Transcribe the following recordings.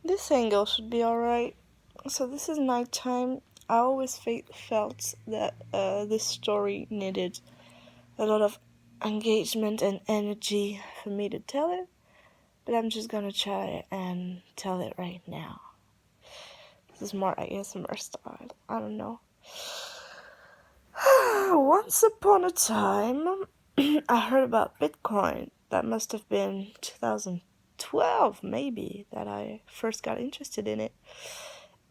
This angle should be alright. So this is nighttime. I always felt that this story needed a lot of engagement and energy for me to tell it, but I'm just gonna try and tell it right now. This is more ASMR style. I don't know. Once upon a time, I heard about Bitcoin. That must have been 2012, maybe, that I first got interested in it.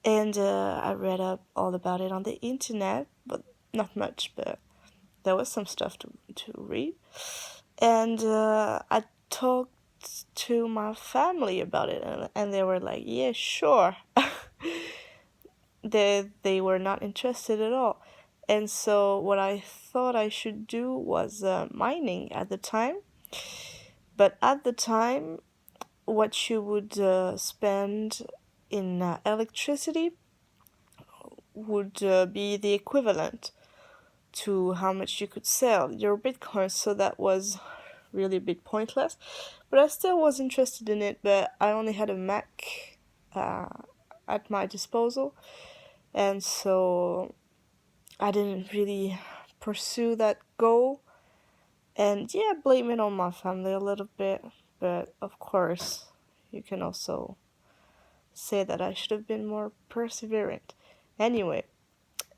And I read up all about it on the internet, but not much, but there was some stuff to read. And I talked to my family about it, and they were like, yeah, sure. They were not interested at all. And so what I thought I should do was mining at the time. But at the time, what you would spend in electricity would be the equivalent to how much you could sell your Bitcoin. So that was really a bit pointless. But I still was interested in it, but I only had a Mac at my disposal. And so I didn't really pursue that goal. And yeah, blame it on my family a little bit. But of course, you can also say that I should have been more perseverant. Anyway,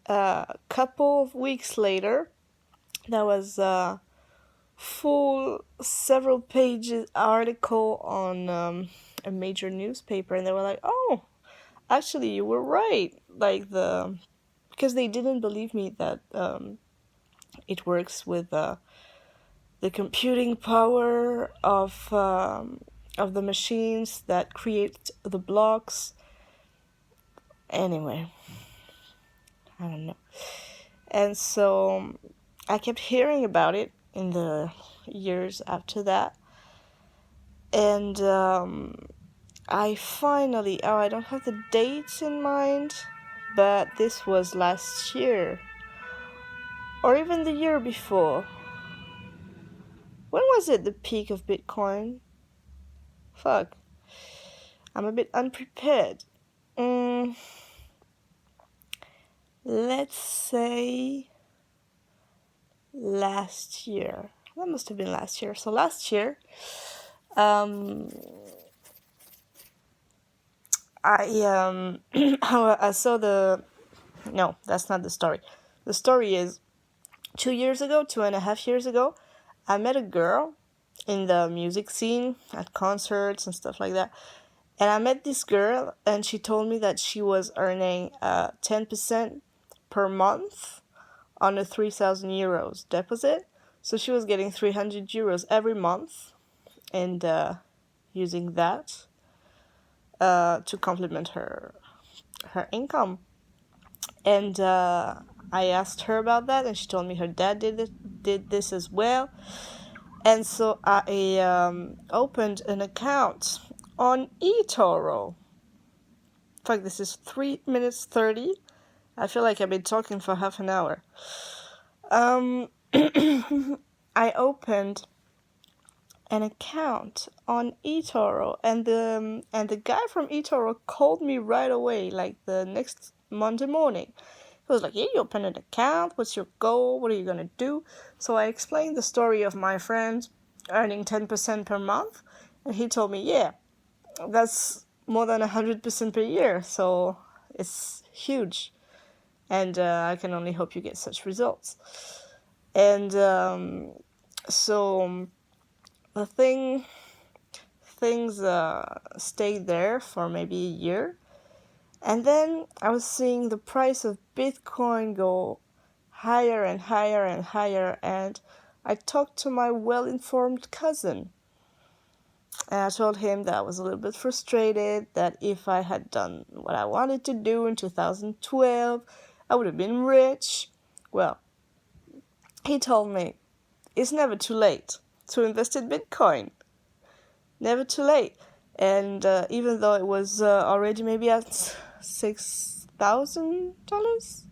a couple of weeks later, there was a full several pages article on a major newspaper, and they were like, "Oh, actually, you were right." Because they didn't believe me that it works with the computing power of the machines that create the blocks. Anyway, I don't know. And so I kept hearing about it in the years after that. And I finally, I don't have the dates in mind, but this was last year. Or even the year before. When was it the peak of Bitcoin? Fuck. I'm a bit unprepared. Let's say last year. That must have been last year. So last year, I saw the. No, that's not the story. The story is 2.5 years ago, I met a girl in the music scene at concerts and stuff like that. And I met this girl, and she told me that she was earning 10% per month on a 3,000 euros deposit. So she was getting 300 euros every month and using that to complement her income. And I asked her about that, and she told me her dad did this as well. And so I opened an account on Etoro. In fact, this is 3 minutes 30. I feel like I've been talking for half an hour. I opened an account on Etoro, and the guy from Etoro called me right away, like the next Monday morning. He was like, "Yeah, you opened an account. What's your goal? What are you gonna do?" So I explained the story of my friend earning 10% per month, and he told me, "Yeah, that's more than 100% per year, so it's huge, and I can only hope you get such results." And so the things stayed there for maybe a year, and then I was seeing the price of Bitcoin go higher and higher and higher, and I talked to my well-informed cousin. And I told him that I was a little bit frustrated, that if I had done what I wanted to do in 2012, I would have been rich. Well, he told me, it's never too late to invest in Bitcoin. Never too late. And even though it was already maybe at $6,000,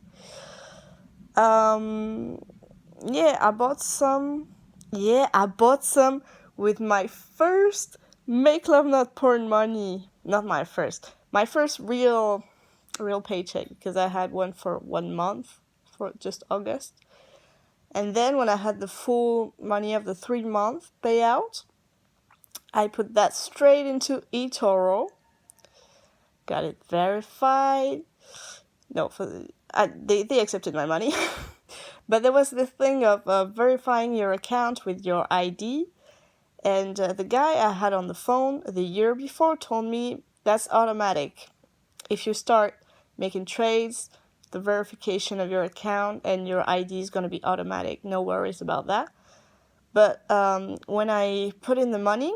yeah, I bought some. Yeah, I bought some with my first Make Love Not Porn money. not my first real paycheck, because I had one for 1 month, for just August. And then when I had the full money of the 3-month payout, I put that straight into eToro, got it verified. No, they accepted my money. But there was this thing of verifying your account with your ID. And the guy I had on the phone the year before told me that's automatic. If you start making trades, the verification of your account and your ID is going to be automatic. No worries about that. But when I put in the money,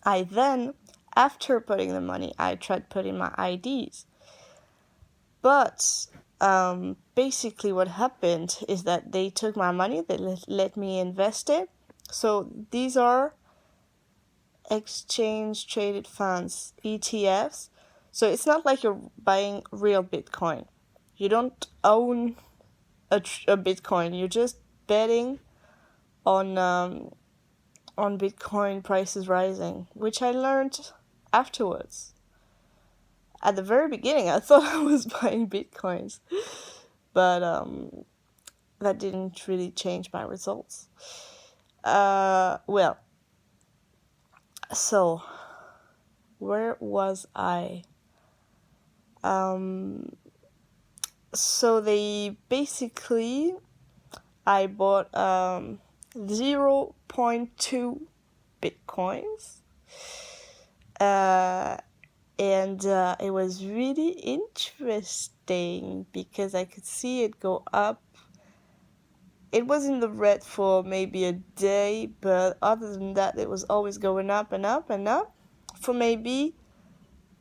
after putting the money, I tried putting my IDs. But basically what happened is that they took my money, they let me invest it. So these are exchange traded funds, ETFs. So it's not like you're buying real Bitcoin. You don't own a Bitcoin. You're just betting on Bitcoin prices rising, which I learned afterwards. At the very beginning, I thought I was buying Bitcoins, but that didn't really change my results. Well, so where was I? So I bought 0.2 Bitcoins. And it was really interesting because I could see it go up. It was in the red for maybe a day, but other than that, it was always going up and up and up for maybe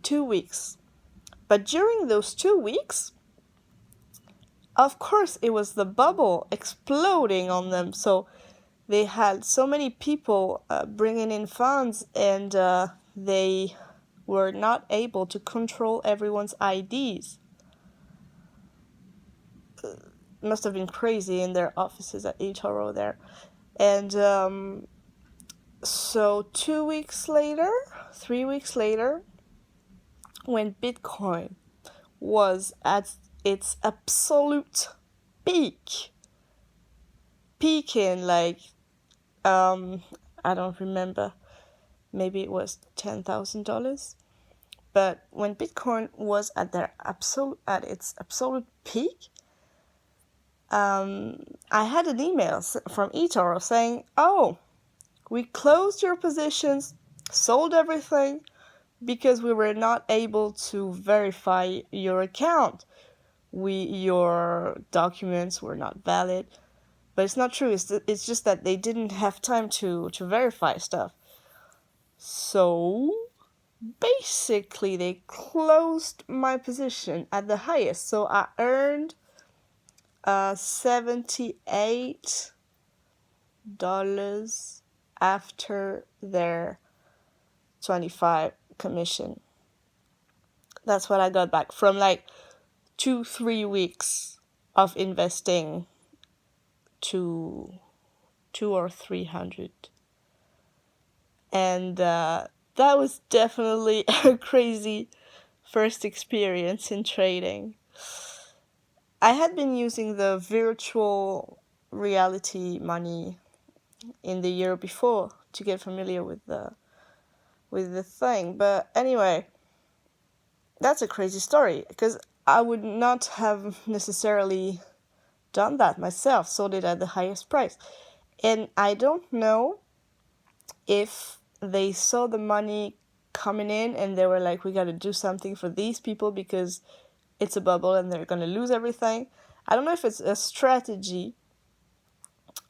2 weeks. But during those 2 weeks, of course, it was the bubble exploding on them. So they had so many people bringing in funds, and they were not able to control everyone's IDs. Must have been crazy in their offices at eToro there. And so 3 weeks later, when Bitcoin was at its absolute peaking, like, I don't remember, maybe it was $10,000. But when Bitcoin was at its absolute peak, I had an email from eToro saying, "Oh, we closed your positions, sold everything, because we were not able to verify your account. Your documents were not valid." But it's not true. It's just that they didn't have time to verify stuff. So basically, they closed my position at the highest. So I earned $78 after their 25 commission. That's what I got back from like 2-3 weeks of investing to 200 or 300. And that was definitely a crazy first experience in trading. I had been using the virtual reality money in the year before to get familiar with the thing. But anyway, that's a crazy story, because I would not have necessarily done that myself, sold it at the highest price. And I don't know if they saw the money coming in and they were like, we got to do something for these people because it's a bubble and they're going to lose everything. I don't know if it's a strategy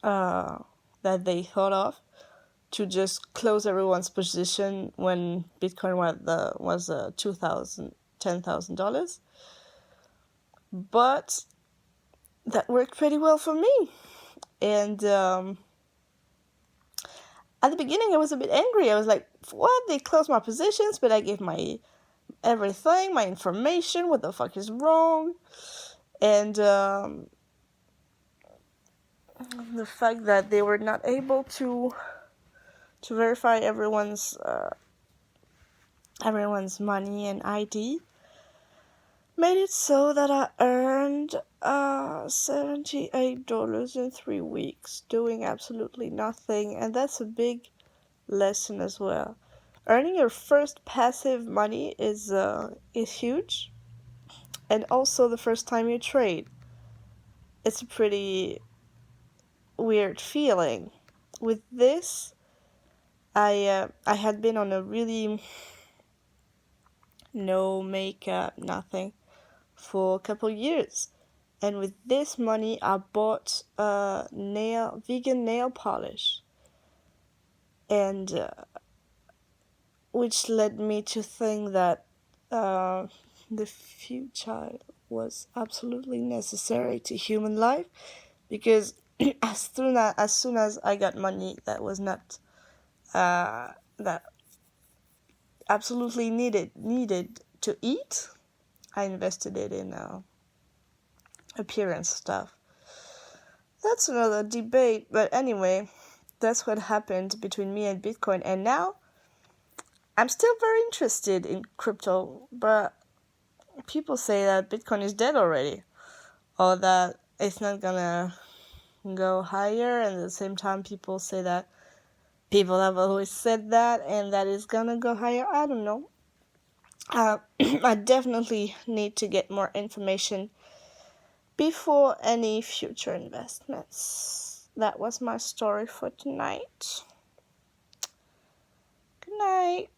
that they thought of to just close everyone's position when Bitcoin was $10,000. But that worked pretty well for me. And at the beginning, I was a bit angry. I was like, what? They closed my positions, but I gave my everything, my information. What the fuck is wrong? And the fact that they were not able to verify everyone's everyone's money and ID, made it so that I earned $78 in 3 weeks doing absolutely nothing. And that's a big lesson as well. Earning your first passive money is huge, and also the first time you trade. It's a pretty weird feeling. With this, I had been on a really no makeup, nothing for a couple years. And with this money, I bought vegan nail polish, and which led me to think that the future was absolutely necessary to human life, because as soon as I got money that was not that absolutely needed to eat, I invested it in appearance stuff. That's another debate, but anyway, that's what happened between me and Bitcoin. And now I'm still very interested in crypto, but people say that Bitcoin is dead already, or that it's not gonna go higher. And at the same time, people say that people have always said that, and that it's gonna go higher. I don't know. I definitely need to get more information before any future investments. That was my story for tonight. Good night.